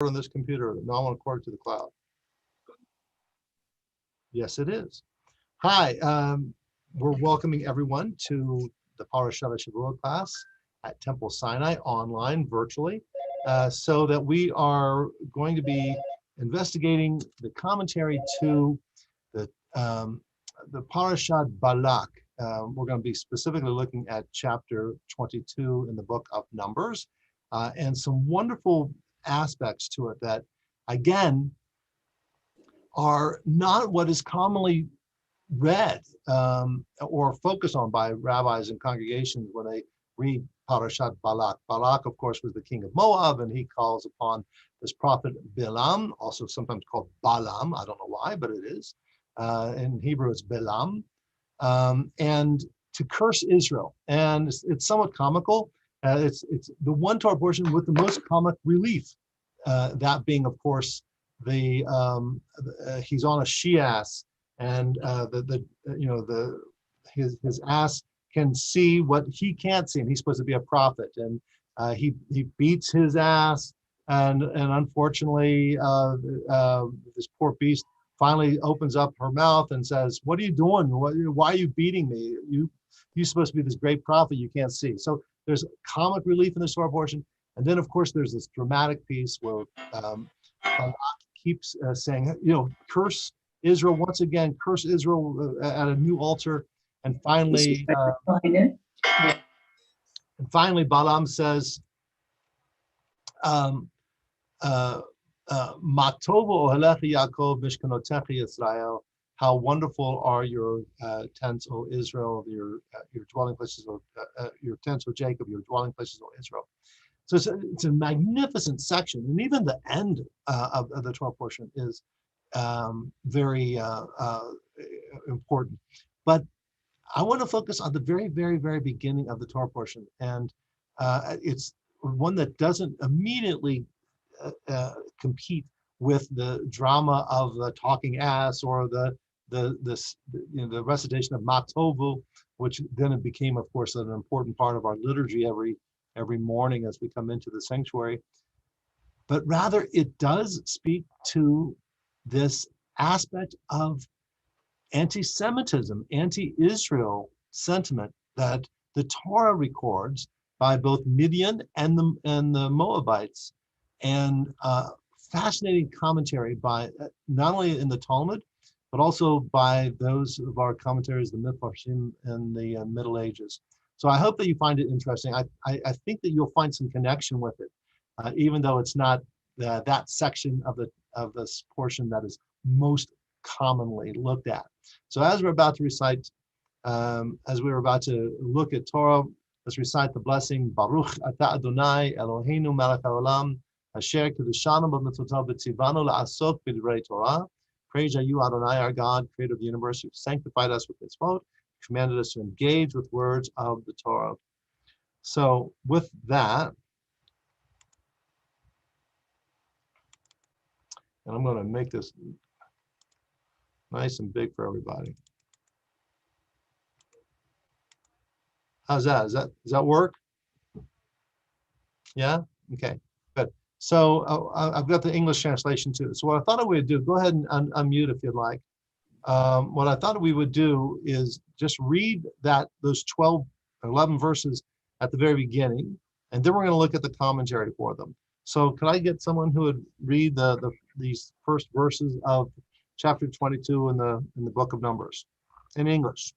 on this computer. No, I want to record to the cloud. Yes, it is. Hi, we're welcoming everyone to the Parashat HaShavua class at Temple Sinai online virtually, so that we are going to be investigating the commentary to the Parashat Balak. We're going to be specifically looking at chapter 22 in the book of Numbers, and some wonderful aspects to it that, again, are not what is commonly read or focused on by rabbis and congregations when they read Parashat Balak. Balak, of course, was the king of Moab, and he calls upon this prophet Bilam, also sometimes called Balaam. I don't know why, but it is. In Hebrew, it's Bilam, and to curse Israel. And it's somewhat comical. It's the one Torah portion with the most comic relief. That being, of course, he's on a she-ass, and his ass can see what he can't see, and he's supposed to be a prophet, and he beats his ass, and unfortunately this poor beast finally opens up her mouth and says, "What are you doing? Why are you beating me? You're supposed to be this great prophet you can't see." So there's comic relief in this Torah portion, and then of course there's this dramatic piece where Balak keeps saying, curse Israel once again, curse Israel at a new altar, and finally Balaam says, "Matovo ohelecha Yaakov mishkanotecha Yisrael." How wonderful are your tents, O Israel, your dwelling places, your tents, O Jacob, your dwelling places, O Israel. So it's a magnificent section, and even the end of the Torah portion is very important. But I want to focus on the very, very, very beginning of the Torah portion, and it's one that doesn't immediately compete with the drama of the talking ass or the recitation of Matovu, which then it became, of course, an important part of our liturgy every morning as we come into the sanctuary. But rather, it does speak to this aspect of anti-Semitism, anti-Israel sentiment that the Torah records by both Midian and the Moabites, and fascinating commentary by not only in the Talmud, but also by those of our commentaries, the Mifarshim in the Middle Ages. So I hope that you find it interesting. I think that you'll find some connection with it, even though it's not that section of this portion that is most commonly looked at. So as we're about to recite, as we're about to look at Torah, let's recite the blessing, Baruch Ata Adonai Eloheinu Melech HaOlam, Asher Kedushanu B'mitzvotav V'tzivanu La'asok B'divrei Torah. Praise are you, Adonai, our God, creator of the universe, who sanctified us with mitzvot, commanded us to engage with words of the Torah. So with that, and I'm going to make this nice and big for everybody. How's that? Does that work? Yeah? Okay, good. So I've got the English translation too. So what I thought I would do, go ahead and unmute if you'd like. What I thought we would do is just read those 11 verses at the very beginning, and then we're going to look at the commentary for them. So could I get someone who would read these first verses of chapter 22 in the book of Numbers in English?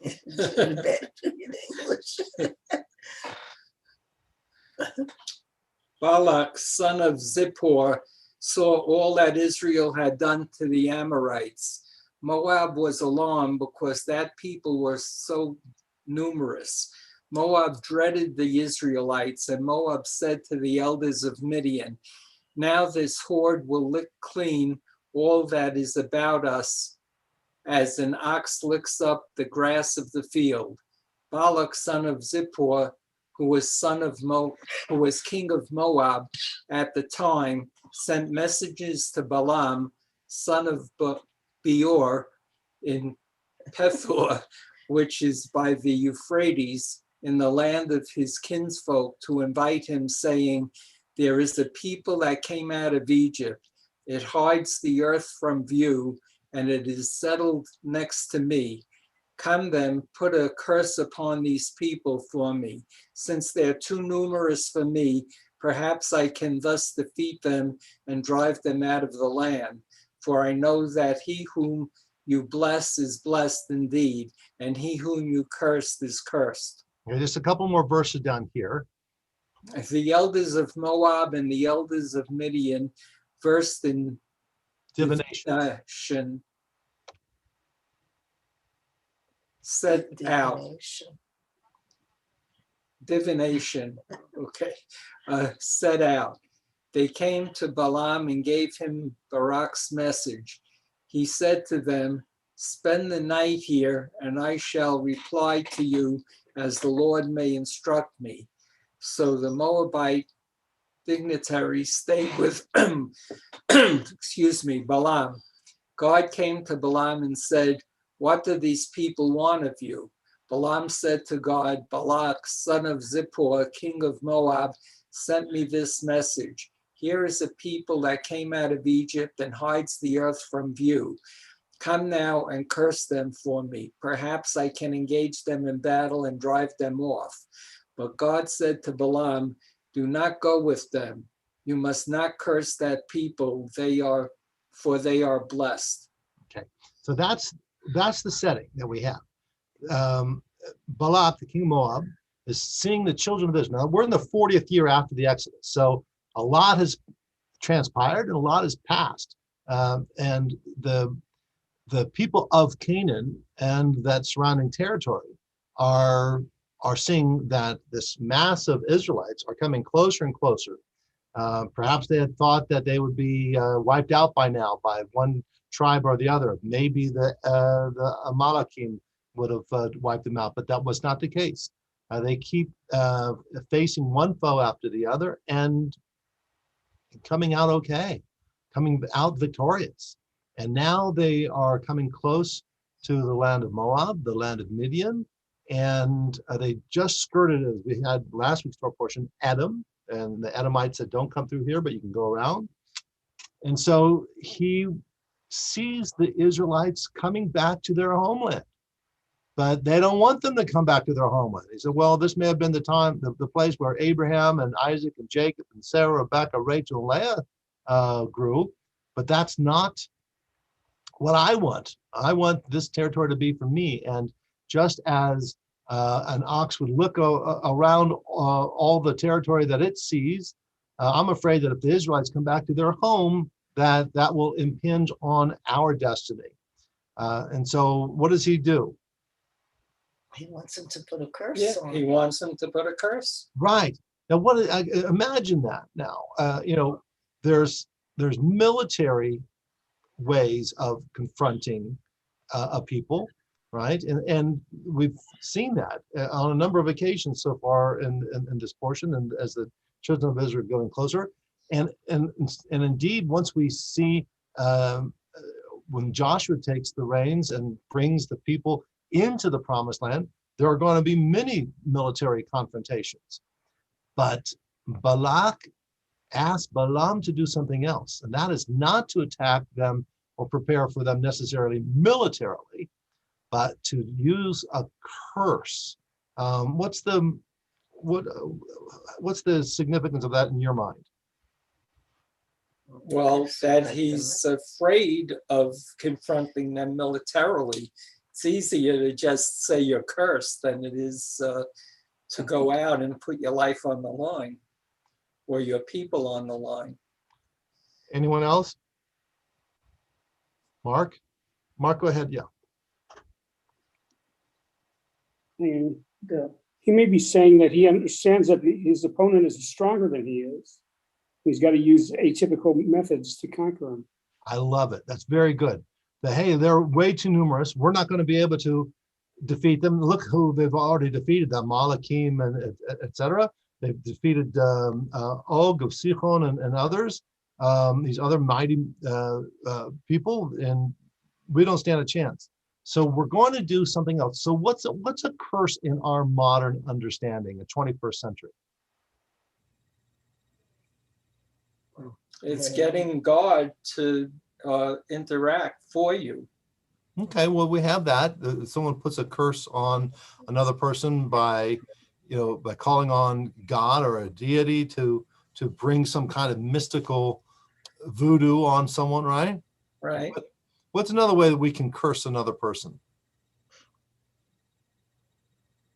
In English. Balak, son of Zippor, saw all that Israel had done to the Amorites. Moab was alarmed because that people were so numerous. Moab dreaded the Israelites, and Moab said to the elders of Midian, "Now this horde will lick clean all that is about us, as an ox licks up the grass of the field." Balak, son of Zippor, who was king of Moab at the time, sent messages to Balaam, son of Beor, in Pethor, which is by the Euphrates, in the land of his kinsfolk, to invite him, saying, There is a people that came out of Egypt. It hides the earth from view, and it is settled next to me. Come then, put a curse upon these people for me. Since they're too numerous for me, perhaps I can thus defeat them and drive them out of the land. For I know that he whom you bless is blessed indeed, and he whom you curse is cursed. Okay, just a couple more verses down here. The elders of Moab and the elders of Midian, versed in Divination. Set out. Divination, okay, set out. They came to Balaam and gave him Barak's message. He said to them, spend the night here, and I shall reply to you as the Lord may instruct me. So the Moabite dignitaries stayed with, Balaam. God came to Balaam and said, what do these people want of you? Balaam said to God, Balak, son of Zippor, king of Moab, sent me this message. Here is a people that came out of Egypt and hides the earth from view. Come now and curse them for me. Perhaps I can engage them in battle and drive them off. But God said to Balaam, do not go with them. You must not curse that people. For they are blessed. Okay, so that's the setting that we have. Balak, the king of Moab, is seeing the children of Israel. Now, we're in the 40th year after the Exodus, so a lot has transpired and a lot has passed. And the people of Canaan and that surrounding territory are seeing that this mass of Israelites are coming closer and closer. Perhaps they had thought that they would be wiped out by now by one tribe or the other. Maybe the Amalekim would have wiped them out, but that was not the case. They keep facing one foe after the other and coming out okay, coming out victorious. And now they are coming close to the land of Moab, the land of Midian, and they just skirted, as we had last week's Torah portion, Edom, and the Edomites said, don't come through here, but you can go around. And so he sees the Israelites coming back to their homeland, but they don't want them to come back to their homeland. He said, well, this may have been the time, the place where Abraham and Isaac and Jacob and Sarah, Rebecca, Rachel, and Leah grew, but that's not what I want. I want this territory to be for me. And just as an ox would look around all the territory that it sees, I'm afraid that if the Israelites come back to their home, that will impinge on our destiny. And so what does he do? He wants him to put a curse on. He wants him to put a curse. Right. Now, imagine that now. There's military ways of confronting a people, right? And we've seen that on a number of occasions so far in this portion, and as the children of Israel are going closer. And indeed, once we see when Joshua takes the reins and brings the people into the promised land, there are going to be many military confrontations. But Balak asked Balaam to do something else, and that is not to attack them or prepare for them necessarily militarily, but to use a curse. What's the significance of that in your mind? Well, that he's afraid of confronting them militarily. It's easier to just say you're cursed than it is to go out and put your life on the line or your people on the line. Anyone else? Mark, go ahead. Yeah. And he may be saying that he understands that his opponent is stronger than he is. He's got to use atypical methods to conquer him. I love it. That's very good. Hey, they're way too numerous. We're not going to be able to defeat them. Look who they've already defeated, the Amalekim and etc. They've defeated Og of Sichon and others, these other mighty people, and we don't stand a chance. So we're going to do something else. So what's a curse in our modern understanding, the 21st century? It's getting God to interact for you. Okay, well, we have that. Someone puts a curse on another person by calling on God or a deity to bring some kind of mystical voodoo on someone, right? Right. What's another way that we can curse another person?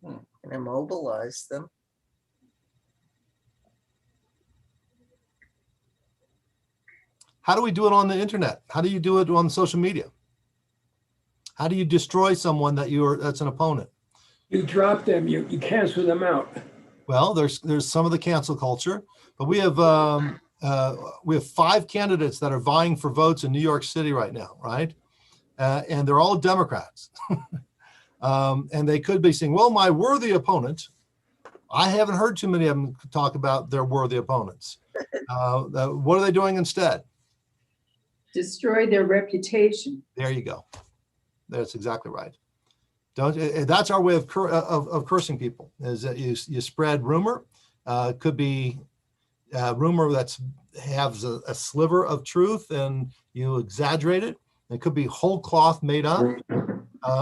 And immobilize them. How do we do it on the internet? How do you do it on social media? How do you destroy someone that's an opponent? You drop them, you cancel them out. Well, there's some of the cancel culture, but we have 5 candidates that are vying for votes in New York City right now, right? And they're all Democrats. And they could be saying, well, my worthy opponent. I haven't heard too many of them talk about their worthy opponents. What are they doing instead? Destroy their reputation. There you go. That's exactly right. That's our way of cursing people, is that you spread rumor. Could be rumor that's has a sliver of truth and you exaggerate it. It could be whole cloth made up,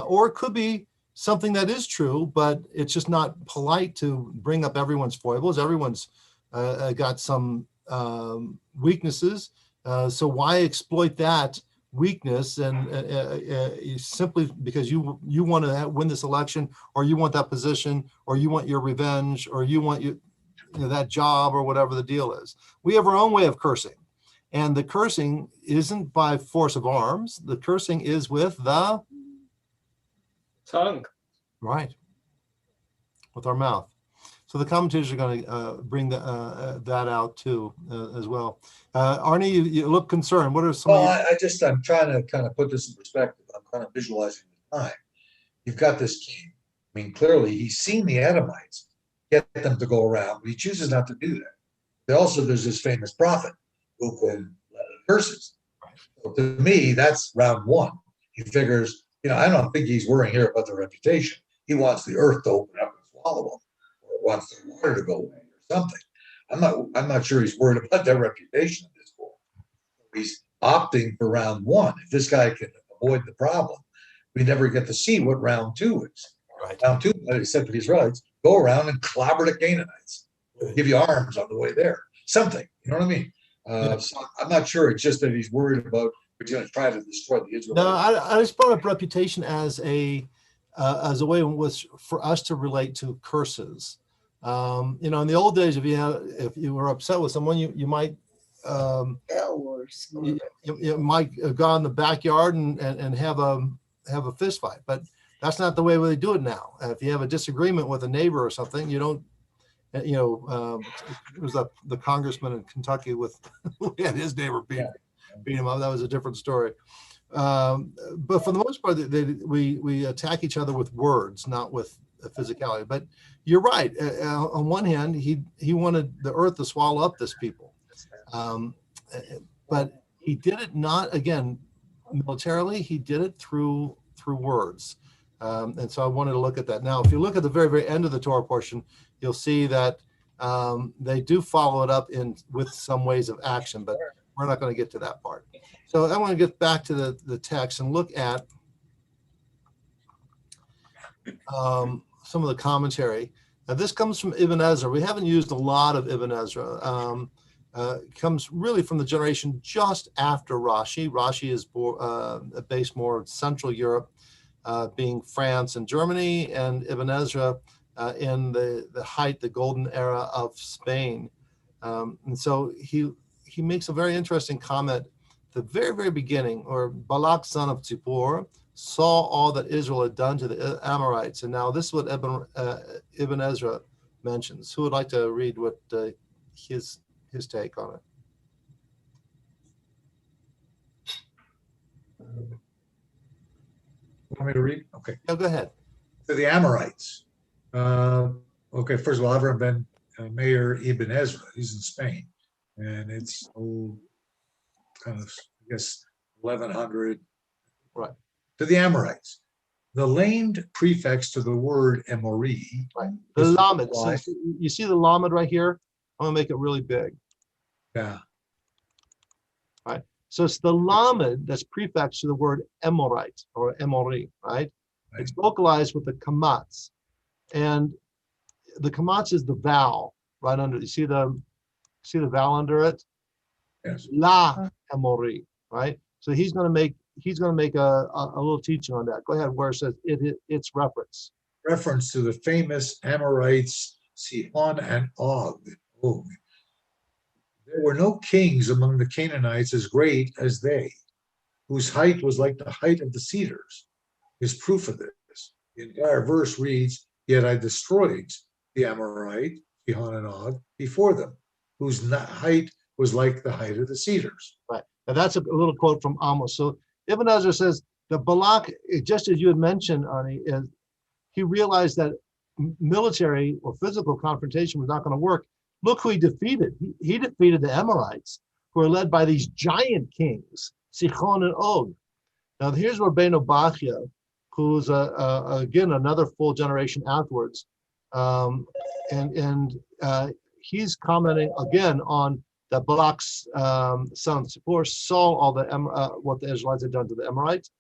or it could be something that is true, but it's just not polite to bring up everyone's foibles. Everyone's got some weaknesses. So why exploit that weakness and simply because you want to win this election, or you want that position, or you want your revenge, or you want that job, or whatever the deal is. We have our own way of cursing, and the cursing isn't by force of arms. The cursing is with the Tongue. right, with our mouth. So the commentators are going to bring that out too as well. Arnie, you look concerned. What are some? Well, I'm trying to kind of put this in perspective. I'm kind of visualizing the time. You've got this king. I mean, clearly he's seen the Edomites get them to go around, but he chooses not to do that. There's this famous prophet who can curses. So to me, that's round one. He figures, I don't think he's worrying here about the reputation. He wants the earth to open up and swallow him, or wants the water to go away, or something. I'm not sure he's worried about their reputation at this point. He's opting for round one. If this guy can avoid the problem, we never get to see what round two is. Right. Round two, except for the Israelites, go around and clobber the Canaanites. Give you arms on the way there. Something, you know what I mean? So I'm not sure. It's just that he's worried about he's going to try to destroy the Israelites. No, I just brought up reputation as a way in which for us to relate to curses. In the old days, if you were upset with someone, you might you might go in the backyard and have a fist fight, but that's not the way they do it now. If you have a disagreement with a neighbor or something, you don't. It was the congressman in Kentucky with who had his neighbor beat him up. That was a different story. But for the most part, we attack each other with words, not with physicality. But you're right. On one hand, he wanted the earth to swallow up this people, but he did it not again militarily. He did it through words, and so I wanted to look at that. Now, if you look at the very, very end of the Torah portion, you'll see that they do follow it up with some ways of action, but we're not going to get to that part. So I want to get back to the text and look at some of the commentary. Now, this comes from Ibn Ezra. We haven't used a lot of Ibn Ezra. It comes really from the generation just after Rashi. Rashi is based more in Central Europe, being France and Germany, and Ibn Ezra in the golden era of Spain. And so he makes a very interesting comment. The very, very beginning, or Balak, son of Zippor, saw all that Israel had done to the Amorites. And now this is what Ibn Ezra mentions. Who would like to read what his take on it? Want me to read? Okay. Yeah, go ahead. To the Amorites. Okay, first of all, I've ever been Mayor Ibn Ezra. He's in Spain. And it's kind of, I guess, 1100. Right. To the Amorites. The lamed prefix to the word Emori. Right. The Lamed. So you see the Lamed right here? I'm going to make it really big. Yeah. So it's the lamed that's prefix to the word Emorite or Emori, right? It's vocalized with the kamatz. And the kamatz is the vowel right under. You see the vowel under it? Yes. La Emori, right? So he's going to make a little teaching on that. Go ahead, where it says its reference. Reference to the famous Amorites Sihon and Og. Og. There were no kings among the Canaanites as great as they, whose height was like the height of the cedars, is proof of this. The entire verse reads, "Yet I destroyed the Amorite, Sihon and Og, before them, whose height was like the height of the cedars." Right. Now that's a little quote from Amos. So Ibn Ezra says the Balak, just as you had mentioned, Arnie, is he realized that military or physical confrontation was not going to work. Look who he defeated. He defeated the Amorites, who are led by these giant kings, Sichon and Og. Now here's Rabbeinu Bachya, who's again another full generation afterwards, and he's commenting again on that Balak's son of Zippor saw all the what the Israelites had done to the Amorites.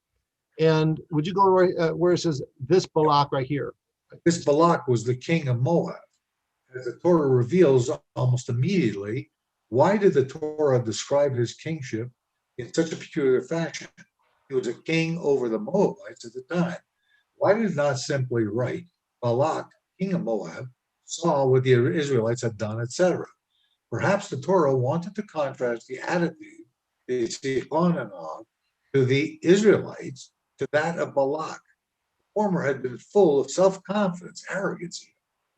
And would you go where it says this Balak right here? This Balak was the king of Moab. As the Torah reveals almost immediately, why did the Torah describe his kingship in such a peculiar fashion? He was a king over the Moabites at the time. Why did it not simply write, Balak, king of Moab, saw what the Israelites had done, etc.? Perhaps the Torah wanted to contrast the attitude of Sihon and Og to the Israelites to that of Balak. The former had been full of self-confidence, arrogance,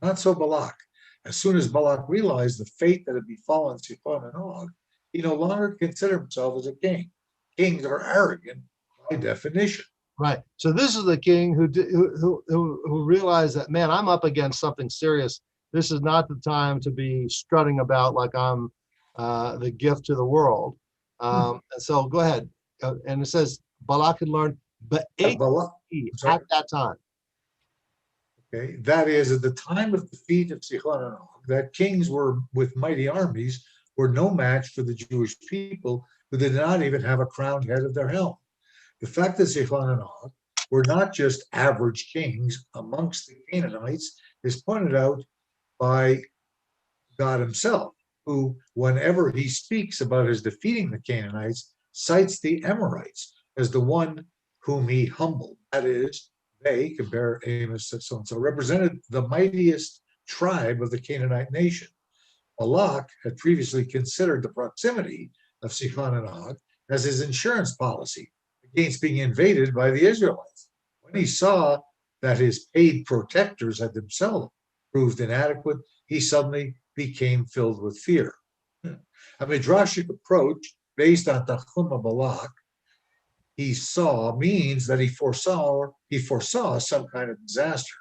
not so Balak. As soon as Balak realized the fate that had befallen Sihon and Og, he no longer considered himself as a king. Kings are arrogant by definition. Right. So this is the king who realized that, man, I'm up against something serious. This is not the time to be strutting about like I'm the gift to the world. And so go ahead. And it says Balak had learned, but at that time. Okay, that is, at the time of the defeat of Sihon and Og, that kings were with mighty armies were no match for the Jewish people, who did not even have a crowned head of their helm. The fact that Sihon and Og were not just average kings amongst the Canaanites is pointed out by God himself, who, whenever he speaks about his defeating the Canaanites, cites the Amorites as the one whom he humbled. That is, they, compare Amos to so-and-so, represented the mightiest tribe of the Canaanite nation. Balak had previously considered the proximity of Sihon and Og as his insurance policy against being invaded by the Israelites. When he saw that his paid protectors had themselves proved inadequate, he suddenly became filled with fear. A midrashic approach based on Tachuma Balak, he saw, means that he foresaw some kind of disaster.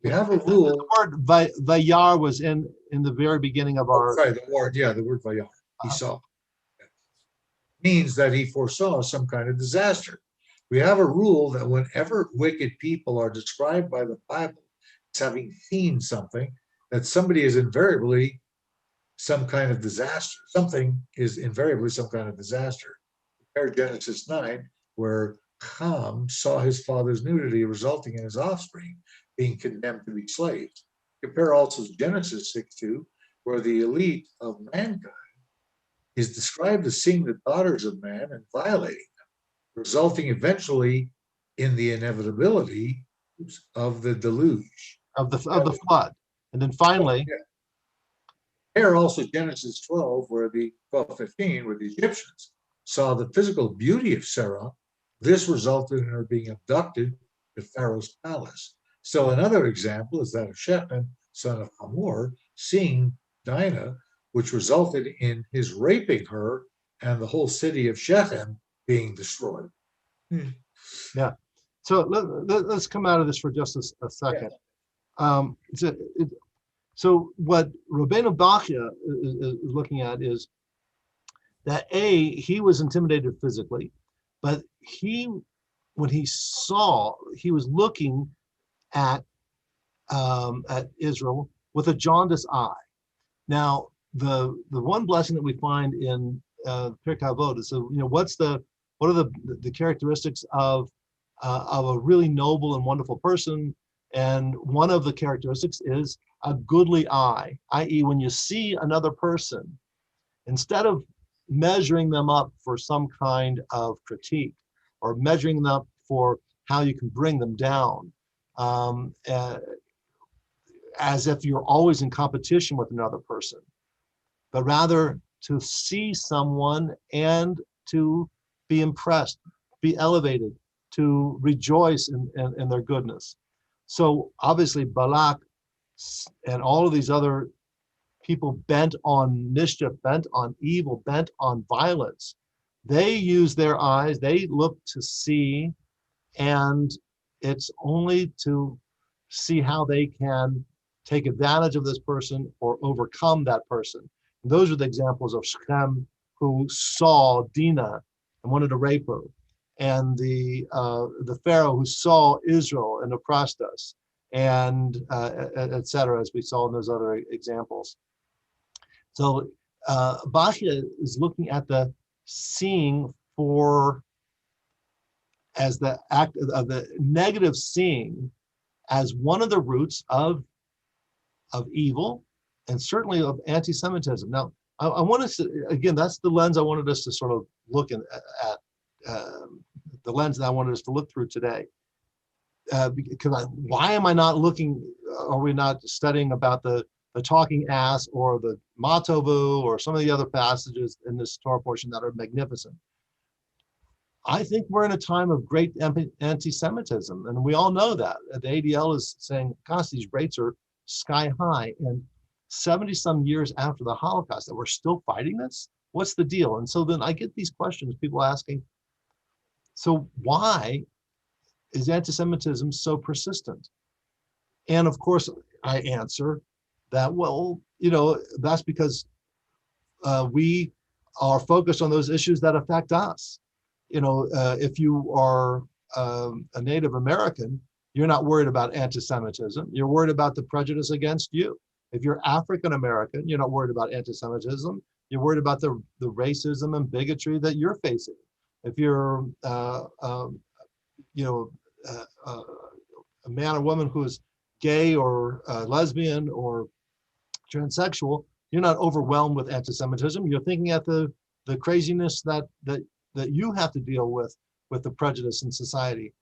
We have a rule. The word vayar was in the very beginning of our. Sorry, the word vayar. He saw. Means that he foresaw some kind of disaster. We have a rule that whenever wicked people are described by the Bible as having seen something, that somebody is invariably some kind of disaster. Something is invariably some kind of disaster. Compare Genesis 9, where Ham saw his father's nudity, resulting in his offspring being condemned to be slaves. Compare also Genesis 6:2, where the elite of mankind is described as seeing the daughters of man and violating them, resulting eventually in the inevitability of the deluge. Of the flood. And then finally. Compare also Genesis 12, where the 12:15, where the Egyptians saw the physical beauty of Sarah. This resulted in her being abducted to Pharaoh's palace. So another example is that of Shechem, son of Hamor, seeing Dinah, which resulted in his raping her and the whole city of Shechem being destroyed. Yeah. So let's come out of this for just a second. Yeah. So what Rabbeinu Bachya is looking at is that he was intimidated physically, but when he saw, he was looking at Israel with a jaundiced eye. Now, the one blessing that we find in Pirkei Avot. So what are the characteristics of a really noble and wonderful person? And one of the characteristics is a goodly eye, i.e., when you see another person, instead of measuring them up for some kind of critique or measuring them up for how you can bring them down, as if you're always in competition with another person, but rather to see someone and to be impressed, be elevated, to rejoice in their goodness. So obviously Balak and all of these other people bent on mischief, bent on evil, bent on violence, they use their eyes, they look to see, and it's only to see how they can take advantage of this person or overcome that person. And those are the examples of Shechem, who saw Dinah and wanted to rape her, and the Pharaoh who saw Israel and oppressed us, and etc., as we saw in those other examples. So Bachia is looking at the seeing as the act of the negative seeing as one of the roots of evil, and certainly of anti-Semitism. Now, I want us to, again, that's the lens I wanted us to sort of look at, the lens that I wanted us to look through today. Because why am I not looking, are we not studying about the talking ass or the Matovu or some of the other passages in this Torah portion that are magnificent? I think we're in a time of great anti-Semitism, and we all know that. The ADL is saying, gosh, these rates are sky high, and 70 some years after the Holocaust, that we're still fighting this? What's the deal? And so then I get these questions, people asking, so why is anti-Semitism so persistent? And of course, I answer that, well, that's because we are focused on those issues that affect us. If you are a Native American, you're not worried about anti-Semitism. You're worried about the prejudice against you. If you're African American, you're not worried about anti-Semitism. You're worried about the racism and bigotry that you're facing. If you're a man or woman who is gay or lesbian or transsexual, you're not overwhelmed with anti-Semitism. You're thinking at the craziness that you have to deal with the prejudice in society.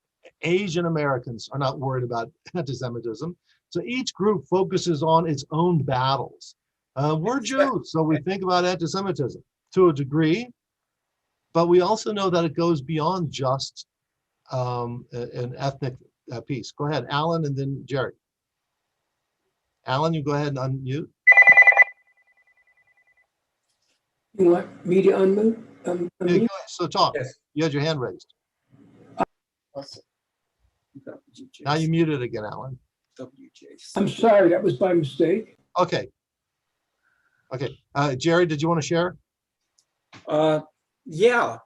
Asian Americans are not worried about anti-Semitism. So each group focuses on its own battles. We're Jews, so we think about anti-Semitism to a degree, but we also know that it goes beyond just an ethnic piece. Go ahead, Alan, and then Jerry. Alan, you go ahead and unmute. You want me to unmute? Unmute? So talk. Yes. You had your hand raised. Now you muted again, Alan. I'm sorry, that was by mistake. Okay. Jerry, did you want to share? Yeah,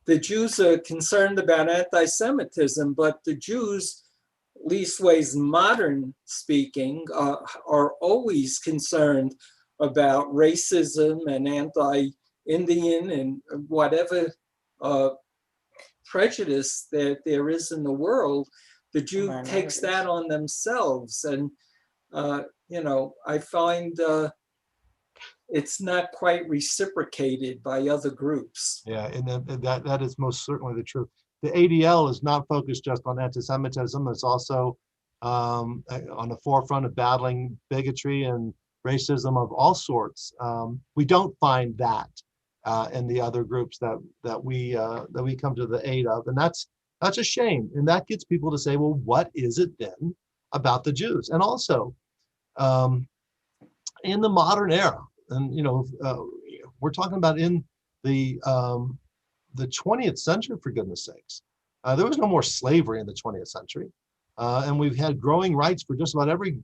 the Jews are concerned about anti-Semitism, but the Jews, leastways modern speaking, are always concerned about racism and anti-Indian and whatever prejudice that there is in the world. The Jew takes that on themselves, and I find it's not quite reciprocated by other groups. Yeah, and that is most certainly the truth. The ADL is not focused just on anti-Semitism. It's also on the forefront of battling bigotry and racism of all sorts. We don't find that in the other groups that we come to the aid of, and that's a shame. And that gets people to say, well, what is it then about the Jews? And also, in the modern era, and we're talking about in the 20th century, for goodness sakes, there was no more slavery in the 20th century, and we've had growing rights for just about every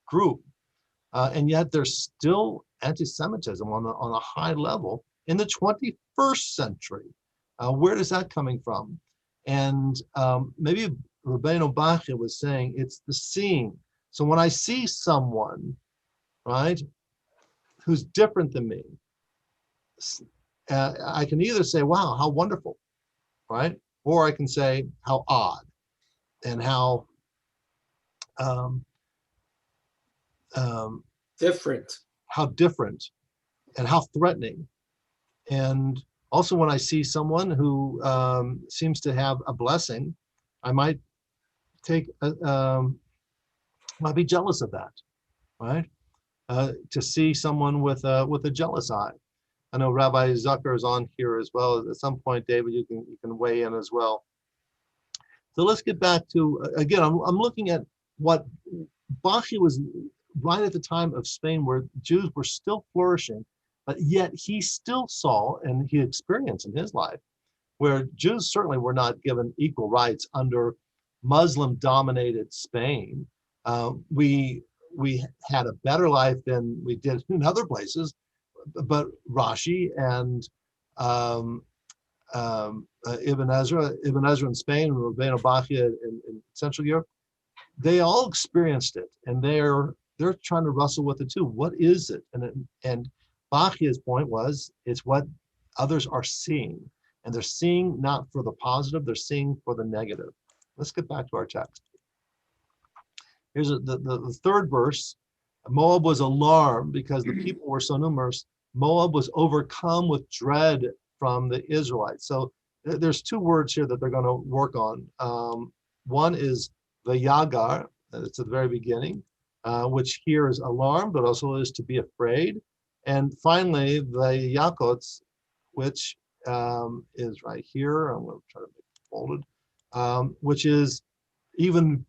group, and yet there's still anti-Semitism on a high level in the 21st century. Where is that coming from? And maybe Rabbi Bachia was saying it's the seeing. So when I see someone, right, who's different than me, I can either say, wow, how wonderful, right? Or I can say how odd and how um, Different. how different and how threatening. And also when I see someone who seems to have a blessing, I might might be jealous of that, right? To see someone with a jealous eye. I know Rabbi Zucker is on here as well. At some point, David, you can weigh in as well. So let's get back to, again, I'm looking at what Bashi was right at the time of Spain where Jews were still flourishing, but yet he still saw, and he experienced in his life, where Jews certainly were not given equal rights under Muslim-dominated Spain. We had a better life than we did in other places, but Rashi and Ibn Ezra in Spain, and Rabbeinu Bachia in Central Europe, they all experienced it, and they're trying to wrestle with it too. What is it? And Bachia's point was, it's what others are seeing, and they're seeing not for the positive, they're seeing for the negative. Let's get back to our text. Here's the third verse. Moab was alarmed because the people were so numerous. Moab was overcome with dread from the Israelites. So there's two words here that they're going to work on. One is the Yagar, it's at the very beginning, which here is alarm, but also is to be afraid. And finally, the Yakots, which is right here. I'm going to try to make it folded, which is even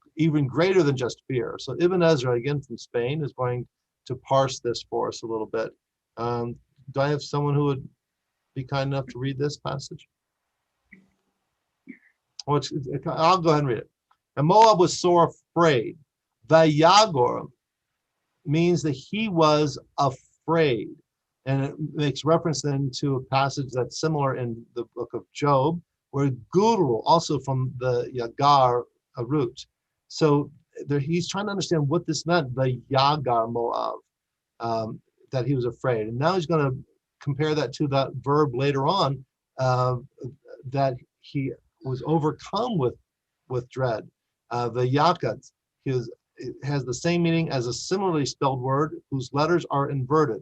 greater than just fear. So Ibn Ezra, again from Spain, is going to parse this for us a little bit. Do I have someone who would be kind enough to read this passage? Oh, I'll go ahead and read it. And Moab was sore afraid. Vayagor means that he was afraid. And it makes reference then to a passage that's similar in the book of Job, where Guru, also from the Yagar root. So he's trying to understand what this meant, the Yagar Moab, that he was afraid. And now he's going to compare that to that verb later on, that he was overcome with dread. The Yakat has the same meaning as a similarly spelled word whose letters are inverted.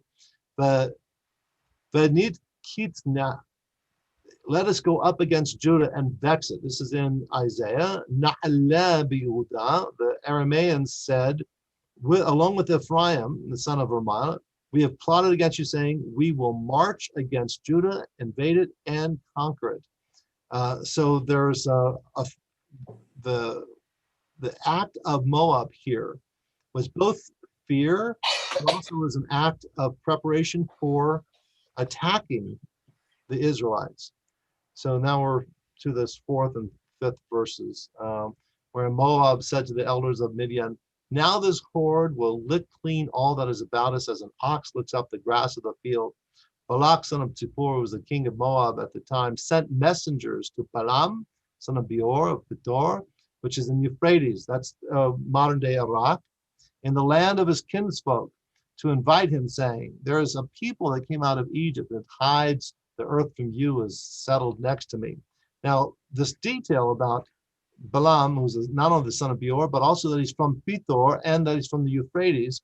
The Nid Kitna, let us go up against Judah and vex it. This is in Isaiah. Na'ala b'Yehuda, the Arameans said, along with Ephraim, the son of Ramah, we have plotted against you, saying, we will march against Judah, invade it, and conquer it. So there's the act of Moab here was both fear, but also was an act of preparation for attacking the Israelites. So now we're to this fourth and fifth verses, where Moab said to the elders of Midian, now this horde will lick clean all that is about us as an ox licks up the grass of the field. Balak, son of Zippor, who was the king of Moab at the time, sent messengers to Balaam, son of Beor of Pedor, which is in Euphrates, that's modern day Iraq, in the land of his kinsfolk, to invite him, saying, there is a people that came out of Egypt that hides the earth from you, is settled next to me. Now, this detail about Balaam, who's not only the son of Beor, but also that he's from Pithor and that he's from the Euphrates.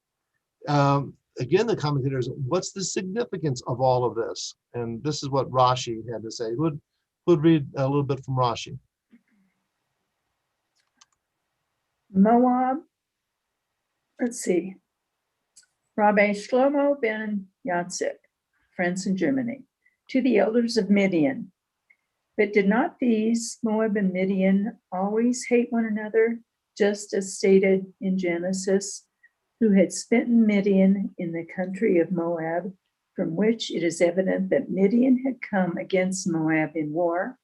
Again, the commentators, what's the significance of all of this? And this is what Rashi had to say. Who'd read a little bit from Rashi? Moab, let's see. Rabbi Shlomo ben Yatzik, France and Germany, to the elders of Midian. But did not these, Moab and Midian, always hate one another, just as stated in Genesis, who had smitten Midian in the country of Moab, from which it is evident that Midian had come against Moab in war.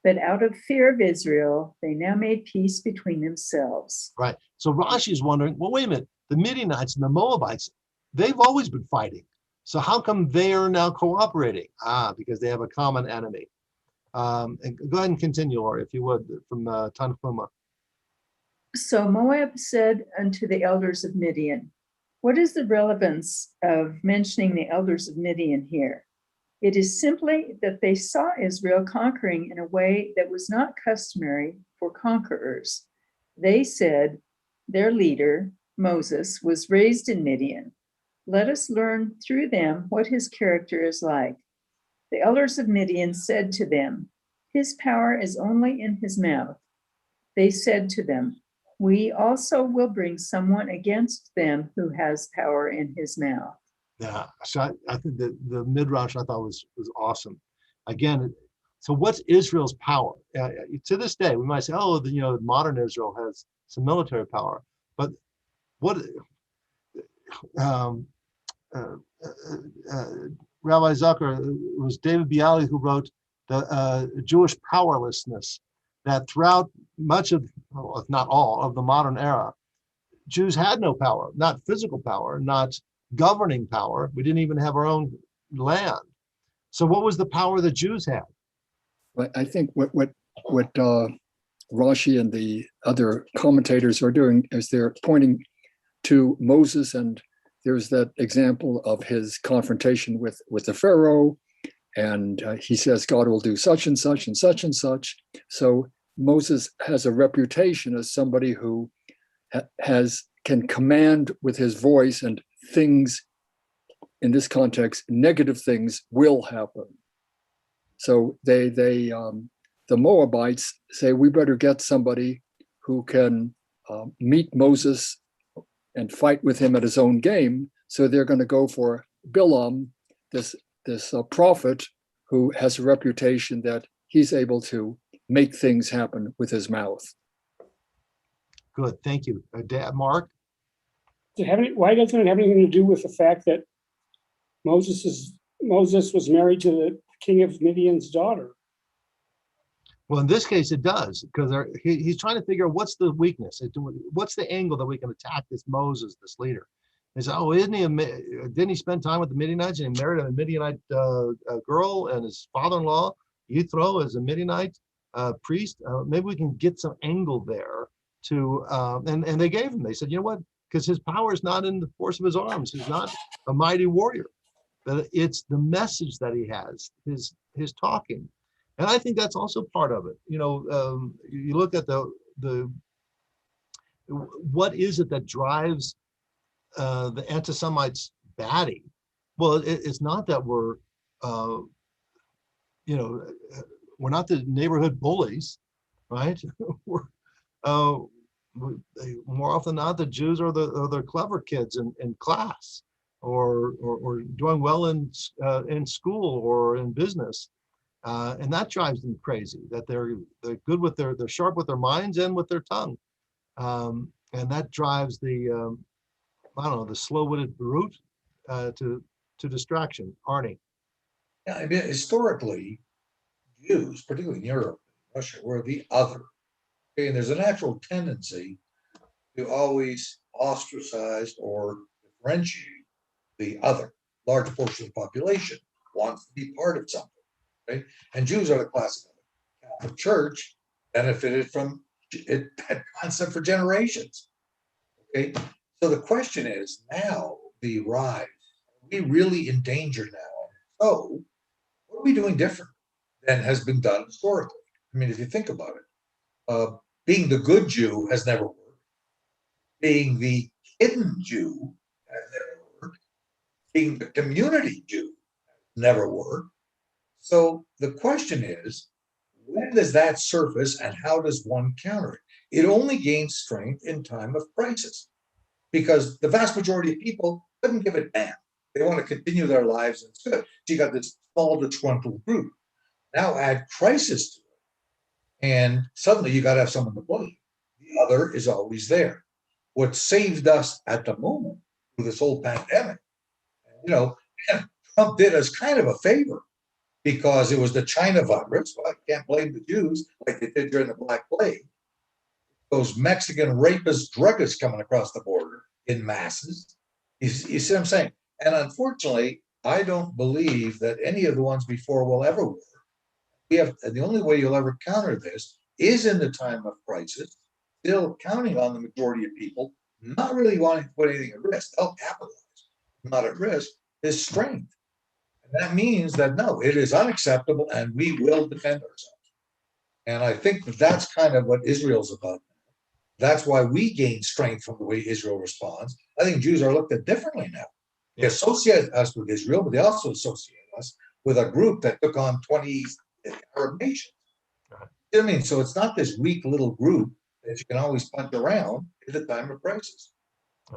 But out of fear of Israel, they now made peace between themselves. Right. So Rashi is wondering, well, wait a minute, the Midianites and the Moabites, they've always been fighting. So how come they are now cooperating? Because they have a common enemy. And go ahead and continue, Laura, if you would, from Tanhuma. So Moab said unto the elders of Midian, what is the relevance of mentioning the elders of Midian here? It is simply that they saw Israel conquering in a way that was not customary for conquerors. They said their leader, Moses, was raised in Midian. Let us learn through them what his character is like. The elders of Midian said to them, his power is only in his mouth. They said to them, we also will bring someone against them who has power in his mouth. Yeah, so I think the midrash I thought was awesome. Again, so what's Israel's power? To this day, we might say, oh, modern Israel has some military power, but what? Um, Rabbi Zucker, it was David Bialy who wrote the Jewish powerlessness, that throughout much of, well, if not all, of the modern era, Jews had no power, not physical power, not governing power. We didn't even have our own land. So what was the power that Jews had? But I think what Rashi and the other commentators are doing is they're pointing to Moses, and there's that example of his confrontation with the Pharaoh, and he says God will do such and such and such and such. So Moses has a reputation as somebody who can command with his voice, and things in this context, negative things will happen. So the Moabites say we better get somebody who can meet Moses and fight with him at his own game. So they're going to go for Bilam, this prophet who has a reputation that he's able to make things happen with his mouth. Good, thank you. Mark? Why doesn't it have anything to do with the fact that Moses was married to the king of Midian's daughter? Well, in this case, it does, because he's trying to figure out what's the weakness, what's the angle that we can attack this Moses, this leader. He said, oh, didn't he spend time with the Midianites, and he married a Midianite girl, and his father-in-law, Yithro, is a Midianite priest. Maybe we can get some angle there to, and they gave him, they said, you know what, because his power is not in the force of his arms. He's not a mighty warrior, but it's the message that he has, his talking. And I think that's also part of it. You look at the what is it that drives the anti-Semites batty? Well, it's not that we're not the neighborhood bullies, right? We're more often than not, the Jews are the clever kids in class, or doing well in school or in business. And that drives them crazy, that they're good with they're sharp with their minds and with their tongue. And that drives the slow-witted brute to distraction. Arnie. Yeah, I mean, historically, Jews, particularly in Europe, Russia, were the other. Okay, and there's a natural tendency to always ostracize or differentiate the other. Large portion of the population wants to be part of something. Right? And Jews are the classic. Catholic Church benefited from that concept for generations. Okay, so the question is now the rise. Are we really in danger now? So, what are we doing different than has been done historically? I mean, if you think about it, being the good Jew has never worked. Being the hidden Jew has never worked. Being the community Jew has never worked. So the question is, when does that surface and how does one counter it? It only gains strength in time of crisis, because the vast majority of people couldn't give a damn. They want to continue their lives and it's good. So you got this small disgruntled group. Now add crisis to it, and suddenly you got to have someone to blame. The other is always there. What saved us at the moment through this whole pandemic, Trump did us kind of a favor, because it was the China virus. Well, I can't blame the Jews like they did during the Black Plague. Those Mexican rapists, druggists coming across the border in masses. You see what I'm saying? And unfortunately, I don't believe that any of the ones before will ever work. The only way you'll ever counter this is in the time of crisis, still counting on the majority of people, not really wanting to put anything at risk. They'll capitalize, not at risk, is strength. And That means that no, it is unacceptable and we will defend ourselves. And I think that that's kind of what Israel's about. That's why we gain strength from the way Israel responds. I think Jews are looked at differently now. They associate us with Israel, but they also associate us with a group that took on 20 Arab nations. Right. You know what I mean? So it's not this weak little group that you can always punch around at the time of crisis.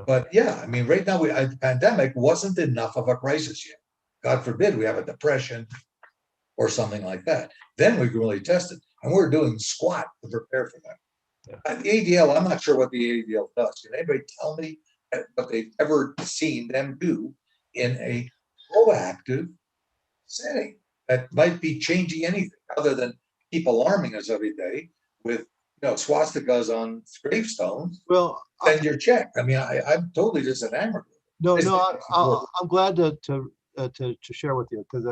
But yeah, I mean, right now, the pandemic wasn't enough of a crisis yet. God forbid we have a depression or something like that. Then we can really test it. And we're doing squat to prepare for that. Yeah. The ADL, I'm not sure what the ADL does. Can anybody tell me what they've ever seen them do in a proactive setting that might be changing anything other than keep alarming us every day with swastikas on gravestones? Well, Send your check. I mean, I'm totally just enamored with it. no, I'm glad to share with you because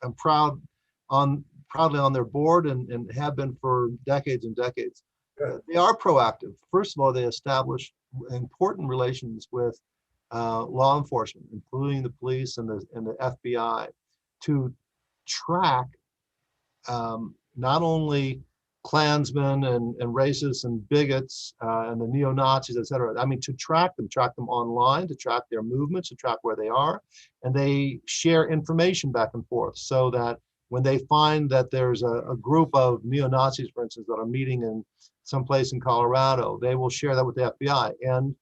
I'm proudly on their board and have been for decades and decades. They are proactive. First of all, they establish important relations with law enforcement, including the police and the FBI, to track not only Klansmen and racists and bigots and the neo-Nazis, et cetera. I mean, to track them online, to track their movements, to track where they are. And they share information back and forth so that when they find that there's a group of neo-Nazis, for instance, that are meeting in some place in Colorado, they will share that with the FBI. And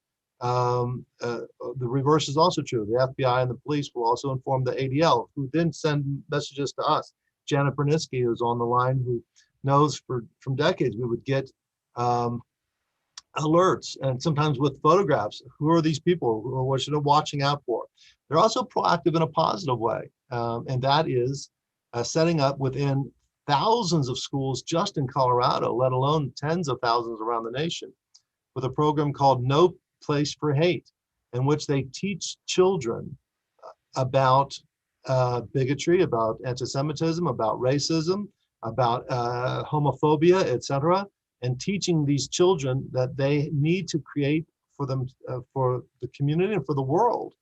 the reverse is also true. The FBI and the police will also inform the ADL, who then send messages to us. Janet Bernitzky, who's on the line, who knows from decades we would get alerts, and sometimes with photographs. Who are these people? What should I be watching out for? They're also proactive in a positive way, and that is setting up within thousands of schools just in Colorado, let alone tens of thousands around the nation, with a program called No Place for Hate, in which they teach children about bigotry, about anti-Semitism, about racism, about homophobia, etc., and teaching these children that they need to create for them, for the community and for the world,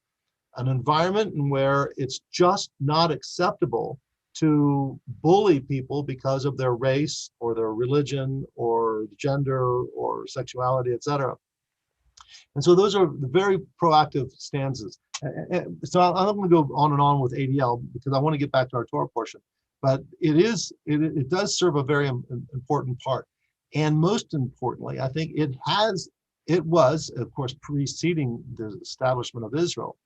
an environment in where it's just not acceptable to bully people because of their race or their religion or gender or sexuality, etc. And so those are the very proactive stances. So I'm not going to go on and on with ADL because I want to get back to our Torah portion, but it does serve a very important part. And most importantly, I think it was, of course, preceding the establishment of Israel.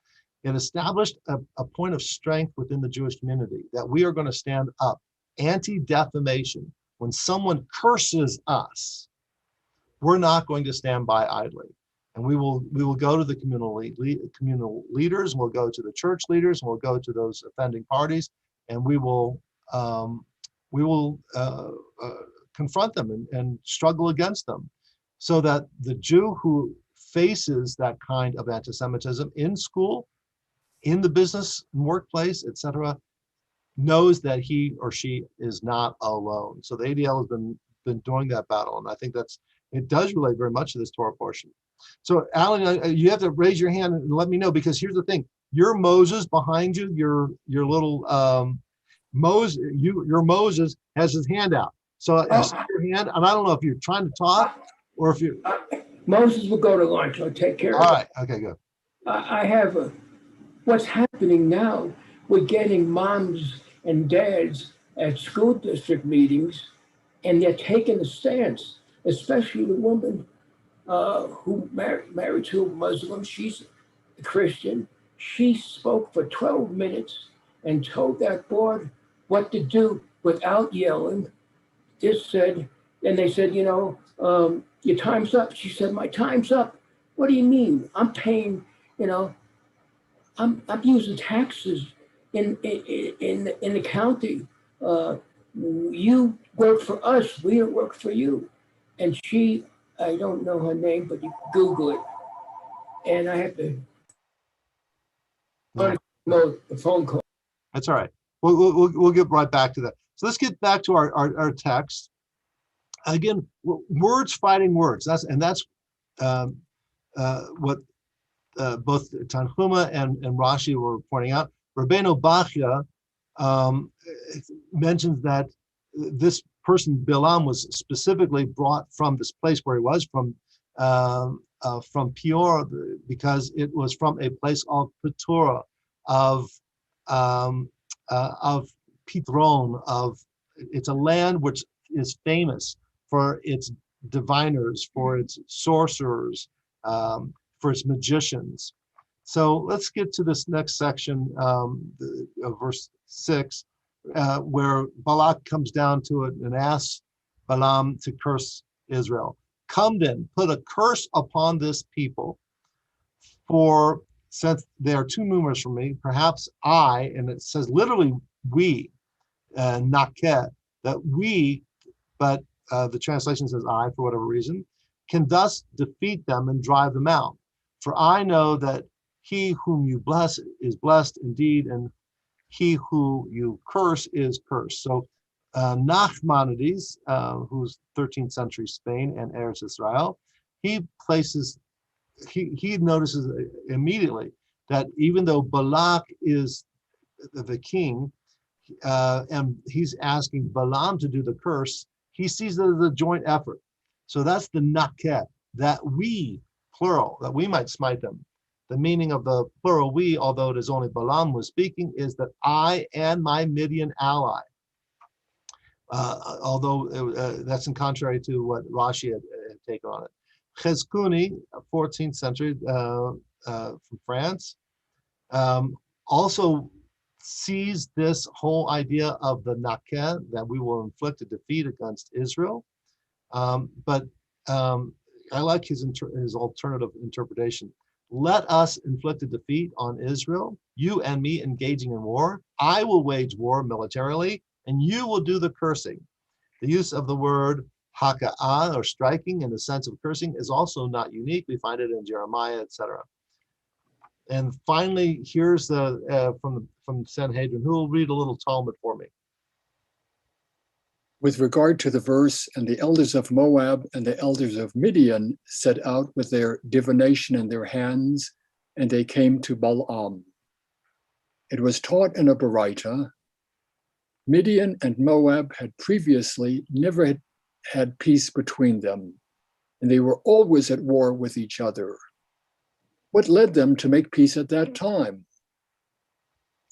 It established a point of strength within the Jewish community that we are going to stand up. Anti-defamation. When someone curses us, we're not going to stand by idly. And we will go to the communal leaders, and we'll go to the church leaders, and we'll go to those offending parties, and we will confront them and struggle against them, so that the Jew who faces that kind of anti-Semitism in school, in the business and workplace, etc., knows that he or she is not alone. So the ADL has been doing that battle, and I think it does relate very much to this Torah portion. So Alan, you have to raise your hand and let me know, because here's the thing: your Moses behind you, your little your Moses has his hand out. So I see your hand, and I don't know if you're trying to talk or if you're. Moses will go to lunch. I'll take care of it. All right. Okay. Good. I have what's happening now. We're getting moms and dads at school district meetings, and they're taking a stance, especially the woman who married to a Muslim. She's a Christian. She spoke for 12 minutes and told that board what to do without yelling. Just said, and they said, your time's up. She said, my time's up. What do you mean? I'm paying, I'm using taxes in the county. You work for us. We don't work for you. And she, I don't know her name, but you Google it. And I have to unload the phone call. That's all right. We'll get right back to that. So let's get back to our text. Again, words fighting words. That's what both Tanhuma and Rashi were pointing out. Rabbeinu Bachya mentions that this person Bilam was specifically brought from this place where he was from Peor, because it was from a place called Petura of Pitron. It's a land which is famous for its diviners, for its sorcerers, for its magicians. So let's get to this next section, verse 6, where Balak comes down to it and asks Balaam to curse Israel. Come then, put a curse upon this people, for since they are too numerous for me, perhaps I, and it says literally we, nakeh, that we, but the translation says I for whatever reason, can thus defeat them and drive them out. For I know that he whom you bless is blessed indeed, and he who you curse is cursed. So Nachmanides, who's 13th century Spain and Eretz Israel, he notices immediately that even though Balak is the king, and he's asking Balaam to do the curse, he sees it as a joint effort. So that's the nakeh, that we, plural, that we might smite them. The meaning of the plural we, although it is only Balaam was speaking, is that I and my Midian ally. Although that's in contrary to what Rashi had taken on it. Chezkuni, 14th century, from France, also sees this whole idea of the nakeh, that we will inflict a defeat against Israel. But I like his alternative interpretation. Let us inflict a defeat on Israel, you and me engaging in war. I will wage war militarily, and you will do the cursing. The use of the word haka'ah, or striking, in the sense of cursing, is also not unique. We find it in Jeremiah, etc. And finally, here's the from Sanhedrin. Who will read a little Talmud for me? With regard to the verse, and the elders of Moab and the elders of Midian set out with their divination in their hands, and they came to Balaam. It was taught in a Baraita. Midian and Moab had previously never had peace between them, and they were always at war with each other. What led them to make peace at that time?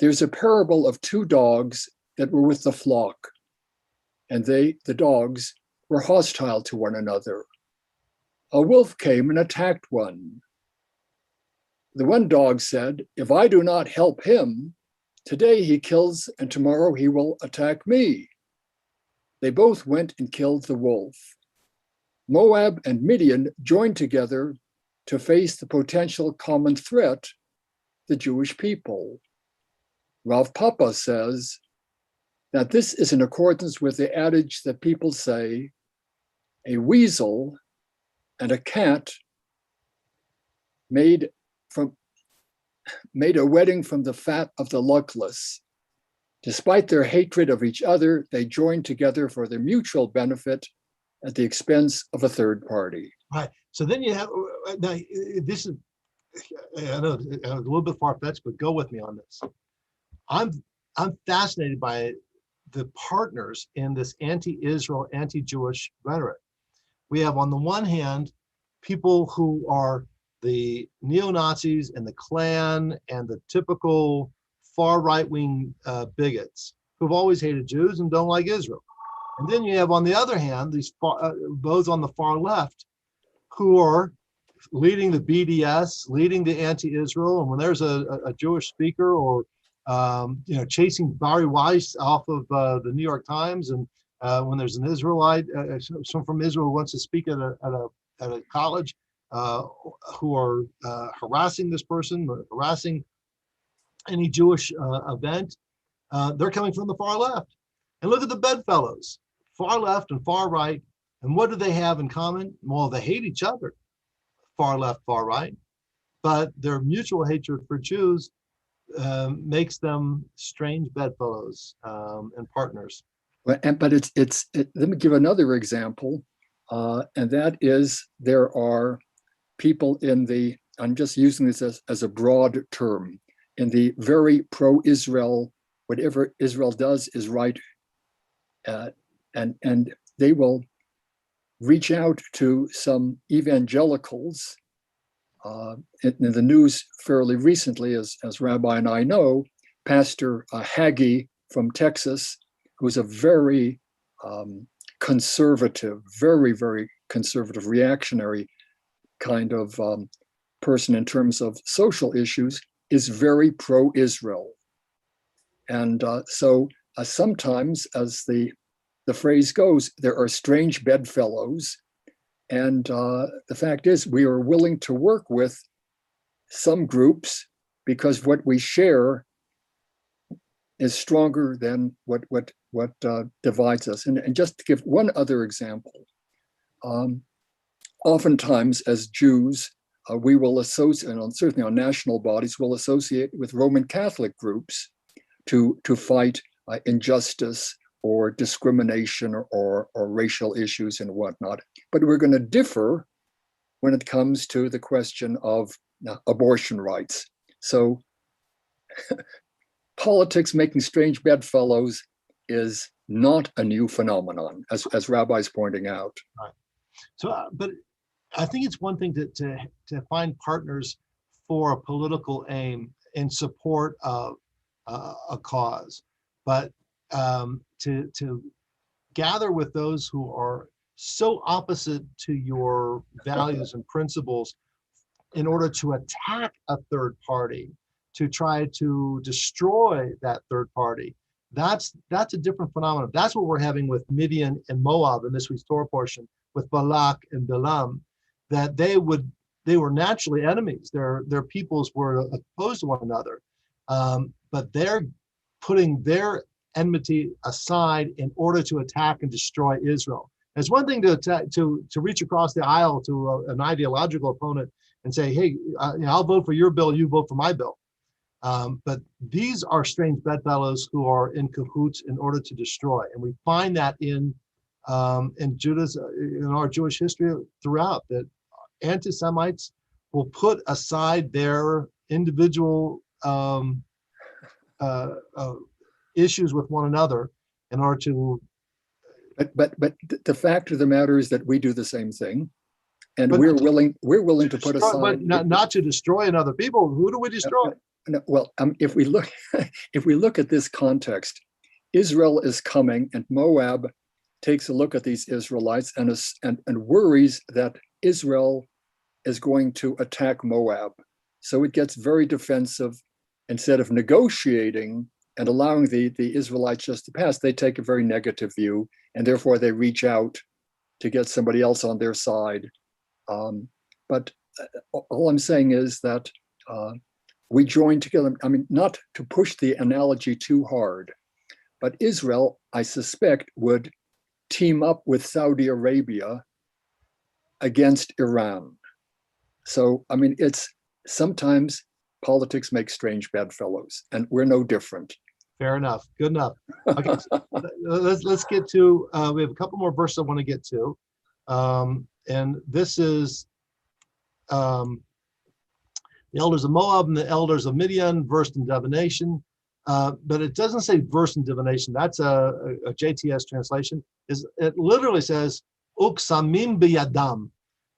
There's a parable of two dogs that were with the flock, and the dogs, were hostile to one another. A wolf came and attacked one. The one dog said, if I do not help him, today he kills and tomorrow he will attack me. They both went and killed the wolf. Moab and Midian joined together to face the potential common threat, the Jewish people. Rav Papa says that this is in accordance with the adage that people say, a weasel and a cat made a wedding from the fat of the luckless. Despite their hatred of each other, they joined together for their mutual benefit at the expense of a third party. Right. So then you have, now this is, I know a little bit far-fetched, but go with me on this. I'm fascinated by the partners in this anti-Israel, anti-Jewish rhetoric. We have, on the one hand, people who are the neo-Nazis and the Klan and the typical far right-wing bigots who've always hated Jews and don't like Israel. And then you have, on the other hand, those on the far left who are leading the BDS, leading the anti-Israel. And when there's a Jewish speaker or chasing Barry Weiss off of the New York Times, and when there's an Israelite, someone from Israel who wants to speak at a college, who are harassing this person, or harassing any Jewish event, they're coming from the far left. And look at the bedfellows, far left and far right. And what do they have in common? Well, they hate each other, far left, far right. But their mutual hatred for Jews makes them strange bedfellows and partners. But let me give another example, and that is there are people I'm just using this as a broad term, in the very pro-Israel, whatever Israel does is right, and they will reach out to some evangelicals. In the news fairly recently, as Rabbi and I know, Pastor Hagee from Texas, who's a very conservative, very conservative, reactionary kind of person in terms of social issues, is very pro-Israel. And so sometimes, as the phrase goes, there are strange bedfellows. And the fact is, we are willing to work with some groups because what we share is stronger than what divides us. And just to give one other example, oftentimes as Jews, we will associate, and certainly on national bodies, will associate with Roman Catholic groups to fight injustice or discrimination or racial issues and whatnot. But we're going to differ when it comes to the question of abortion rights. So politics making strange bedfellows is not a new phenomenon, as Rabbi's pointing out. Right. So, but I think it's one thing to find partners for a political aim in support of a cause, but to gather with those who are so opposite to your values and principles in order to attack a third party, to try to destroy that third party, that's a different phenomenon. That's what we're having with Midian and Moab in this week's Torah portion, with Balak and Balaam, that they were naturally enemies. Their peoples were opposed to one another, but they're putting their enmity aside in order to attack and destroy Israel. It's one thing to reach across the aisle to an ideological opponent and say, hey, I'll vote for your bill, you vote for my bill. But these are strange bedfellows who are in cahoots in order to destroy. And we find that in our Jewish history throughout, that anti-Semites will put aside their individual issues with one another in order to. But the fact of the matter is that we do the same thing, and we're willing to put aside. But not to destroy another people. Who do we destroy? No, well, if we look at this context, Israel is coming, and Moab takes a look at these Israelites and worries that Israel is going to attack Moab. So it gets very defensive. Instead of negotiating and allowing the Israelites just to pass, they take a very negative view, and therefore they reach out to get somebody else on their side. But all I'm saying is that we join together. I mean, not to push the analogy too hard, but Israel, I suspect, would team up with Saudi Arabia against Iran. So, I mean, it's sometimes politics make strange bedfellows, and we're no different. Fair enough. Good enough. Okay, so let's get to. We have a couple more verses I want to get to, and this is the elders of Moab and the elders of Midian versed in divination, but it doesn't say versed in divination. That's a JTS translation. It literally says uksamim biyadam.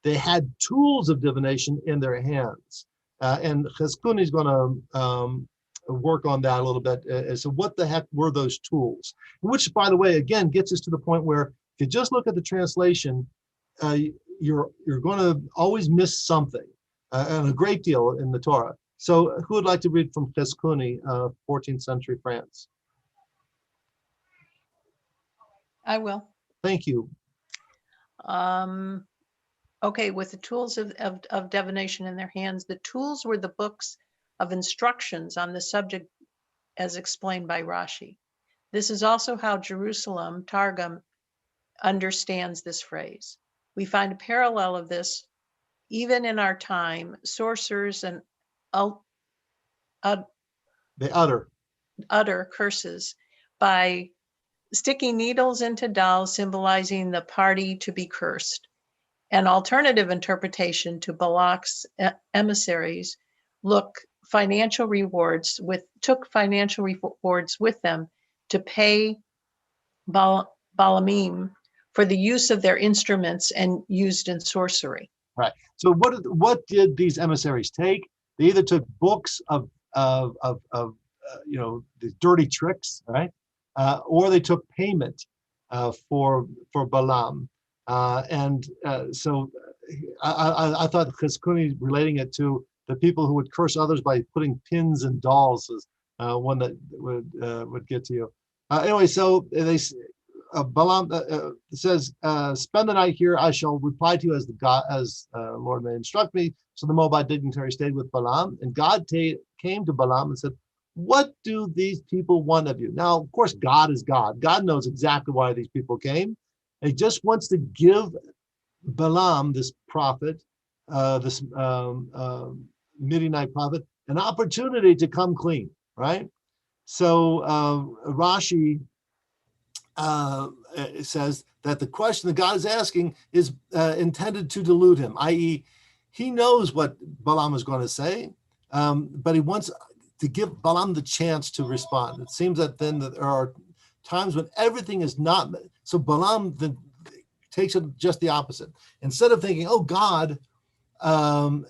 They had tools of divination in their hands. And Cheskuni is going to work on that a little bit. So what the heck were those tools? Which, by the way, again, gets us to the point where if you just look at the translation, you're going to always miss something, and a great deal in the Torah. So who would like to read from Cheskuni, 14th century France? I will. Thank you. Okay, with the tools of divination in their hands, the tools were the books of instructions on the subject as explained by Rashi. This is also how Jerusalem Targum understands this phrase. We find a parallel of this even in our time. Sorcerers and They utter curses by sticking needles into dolls, symbolizing the party to be cursed. An alternative interpretation to Balak's emissaries look financial rewards with them to pay Balaamim for the use of their instruments and used in sorcery. Right. So what did these emissaries take? They either took books of the dirty tricks, right, or they took payment for Balaam, so I thought, because Kuni relating it to the people who would curse others by putting pins and dolls is one that would get to you. Anyway, so Balaam says, "Spend the night here. I shall reply to you as Lord may instruct me." So the Moabite dignitary stayed with Balaam, and God came to Balaam and said, "What do these people want of you?" Now, of course, God is God. God knows exactly why these people came. And he just wants to give Balaam, this prophet, this Midianite prophet, an opportunity to come clean, right? So Rashi says that the question that God is asking is intended to delude him, i.e., he knows what Balaam is going to say, but he wants to give Balaam the chance to respond. It seems that then that there are times when everything is not, so Balaam then takes it just the opposite. Instead of thinking, oh, God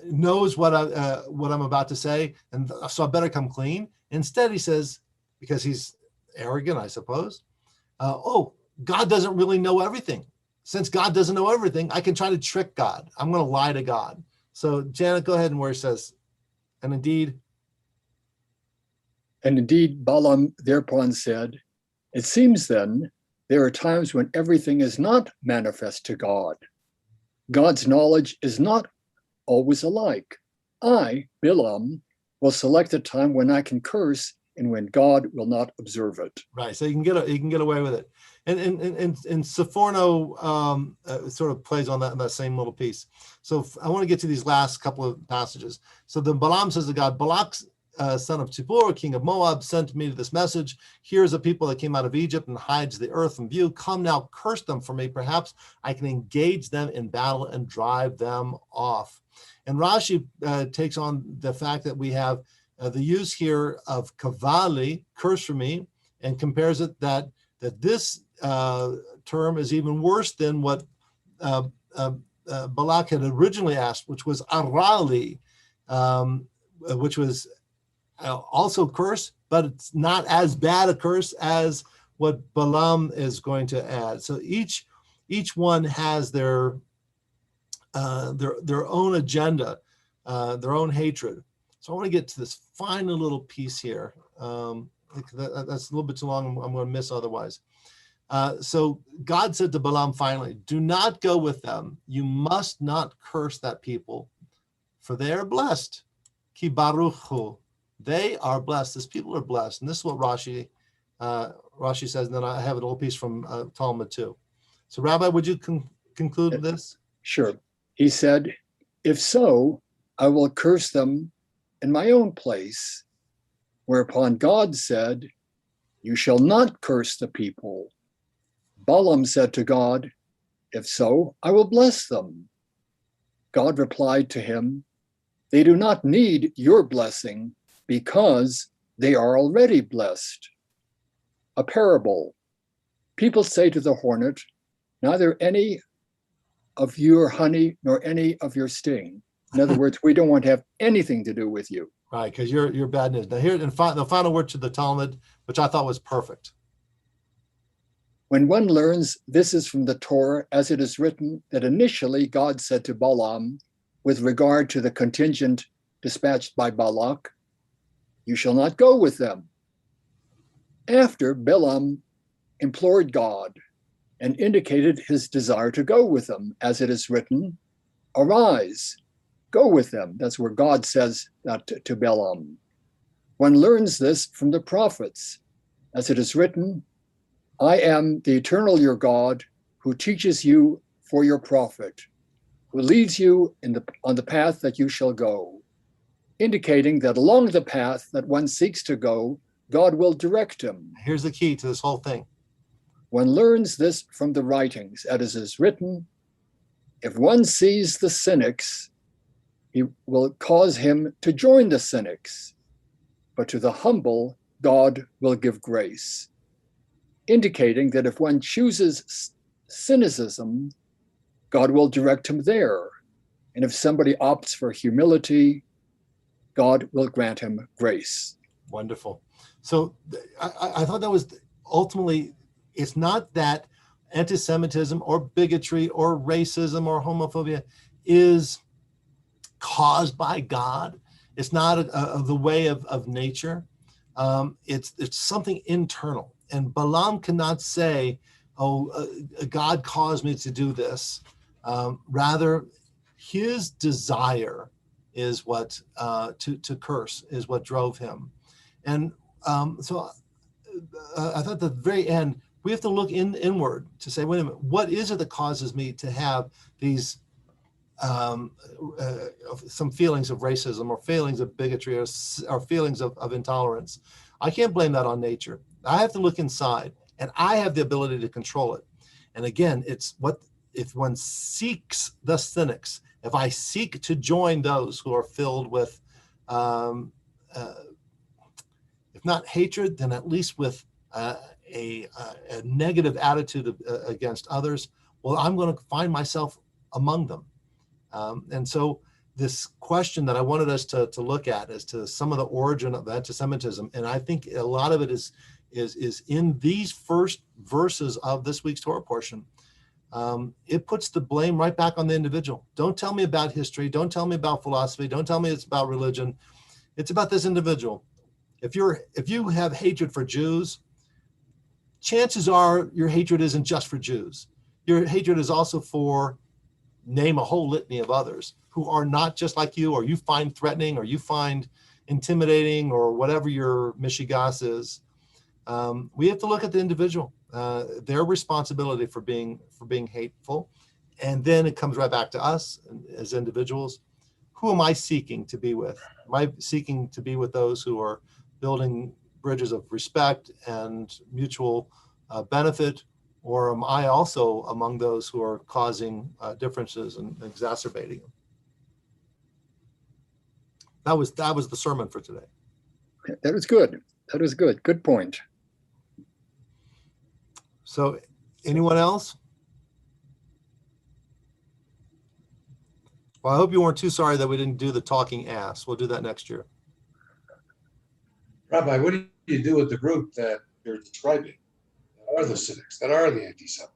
knows what I'm about to say, and so I better come clean. Instead, he says, because he's arrogant, I suppose, oh, God doesn't really know everything. Since God doesn't know everything, I can try to trick God. I'm going to lie to God. So Janet, go ahead and where it says, and indeed Balaam thereupon said, "It seems then there are times when everything is not manifest to God. God's knowledge is not always alike. I, Balaam, will select a time when I can curse and when God will not observe it." Right, so you can get away with it, and Sephorno sort of plays on that same little piece. So I want to get to these last couple of passages. So then Balaam says to God, "Balak, son of Zippor, king of Moab, sent me to this message. Here's a people that came out of Egypt and hides the earth from view. Come now, curse them for me. Perhaps I can engage them in battle and drive them off." And Rashi takes on the fact that we have the use here of kavali, curse for me, and compares it that this term is even worse than what Balak had originally asked, which was arali, which was also curse, but it's not as bad a curse as what Balaam is going to add. So each one has their own agenda, their own hatred. So I want to get to this final little piece here. That's a little bit too long. I'm going to miss otherwise. So God said to Balaam finally, "Do not go with them. You must not curse that people, for they are blessed. Ki baruchu. They are blessed." This people are blessed. And this is what Rashi says. And then I have a little piece from Talmud too. So Rabbi, would you conclude this? Sure. He said, "If so, I will curse them in my own place." Whereupon God said, "You shall not curse the people." Balaam said to God, "If so, I will bless them." God replied to him, "They do not need your blessing because they are already blessed." A parable. People say to the hornet, "Neither any of your honey nor any of your sting." In other words, we don't want to have anything to do with you. Right, because you're bad news. Now here, the final word to the Talmud, which I thought was perfect. When one learns this is from the Torah, as it is written that initially God said to Balaam, with regard to the contingent dispatched by Balak, "You shall not go with them." After, Balaam implored God and indicated his desire to go with them, as it is written, "Arise, go with them." That's where God says that to Balaam. One learns this from the prophets, as it is written, "I am the eternal your God, who teaches you for your profit, who leads you on the path that you shall go," indicating that along the path that one seeks to go, God will direct him. Here's the key to this whole thing. One learns this from the writings, as it is written, "If one sees the cynics, he will cause him to join the cynics, but to the humble, God will give grace, indicating that if one chooses cynicism, God will direct him there. And if somebody opts for humility, God will grant him grace. Wonderful. So I thought that was ultimately, it's not that anti-Semitism or bigotry or racism or homophobia is caused by God. It's not the way of nature. It's something internal. And Balaam cannot say, oh, God caused me to do this. Rather, his desire is what to curse is what drove him. And so I thought at the very end, we have to look inward to say, wait a minute, what is it that causes me to have these some feelings of racism or feelings of bigotry or feelings of intolerance? I can't blame that on nature. I have to look inside, and I have the ability to control it. And again, it's what if one seeks the cynics, if I seek to join those who are filled with, if not hatred, then at least with a negative attitude against others, well, I'm going to find myself among them. And so this question that I wanted us to look at as to some of the origin of anti-Semitism, and I think a lot of it is in these first verses of this week's Torah portion. It puts the blame right back on the individual. Don't tell me about history. Don't tell me about philosophy. Don't tell me it's about religion. It's about this individual. If you have hatred for Jews, chances are your hatred isn't just for Jews. Your hatred is also for, name a whole litany of others who are not just like you, or you find threatening, or you find intimidating, or whatever your mishigas is. We have to look at the individual, their responsibility for being hateful, and then it comes right back to us as individuals. Who am I seeking to be with? Am I seeking to be with those who are building bridges of respect and mutual benefit, or am I also among those who are causing differences and exacerbating them? That was the sermon for today. That is good. That is good. Good point. So, anyone else? Well, I hope you weren't too sorry that we didn't do the talking ass. We'll do that next year. Rabbi, what do you do with the group that you're describing? That are the cynics, that are the anti-Semites?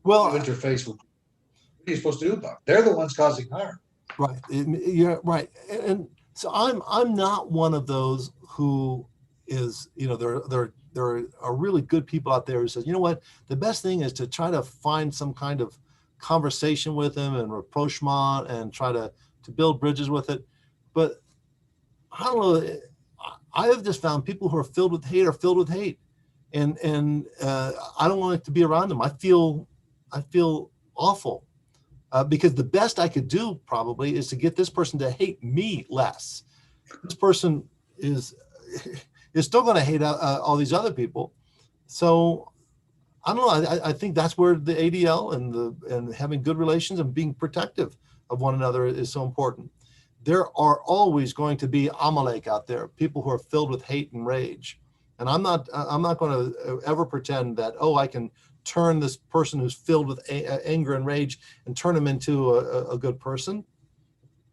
Well, You interface with, what are you supposed to do about it? They're the ones causing harm. right. You're right. And so I'm not one of those who is, there are really good people out there who says, you know what, the best thing is to try to find some kind of conversation with him and rapprochement and try to build bridges with it. But I don't know. I have just found people who are filled with hate are filled with hate, and I don't want to be around them. I feel awful because the best I could do probably is to get this person to hate me less. This person is still going to hate all these other people. So I don't know. I think that's where the ADL and having good relations and being protective of one another is so important. There are always going to be Amalek out there, people who are filled with hate and rage. And I'm not going to ever pretend that, I can turn this person who's filled with anger and rage and turn him into a good person.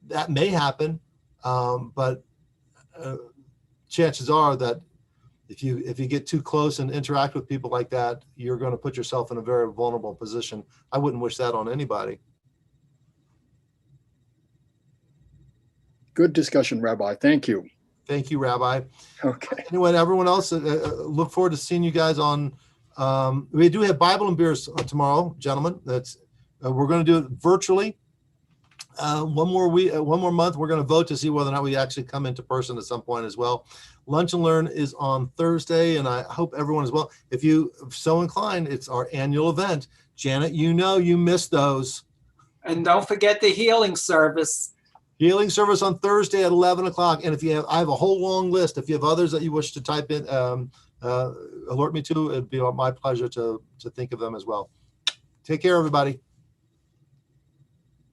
That may happen, but chances are that if you get too close and interact with people like that, you're going to put yourself in a very vulnerable position. I wouldn't wish that on anybody. Good discussion, Rabbi. Thank you. Thank you, Rabbi. Okay. Anyway, everyone else, look forward to seeing you guys on. We do have Bible and Beers tomorrow, gentlemen. That's we're going to do it virtually. One more month. We're going to vote to see whether or not we actually come into person at some point as well. Lunch and Learn is on Thursday, and I hope everyone is well. If you so inclined, it's our annual event. Janet, you missed those. And don't forget the healing service. Healing service on Thursday at 11 o'clock. And I have a whole long list. If you have others that you wish to type in, alert me to. It'd be my pleasure to think of them as well. Take care, everybody.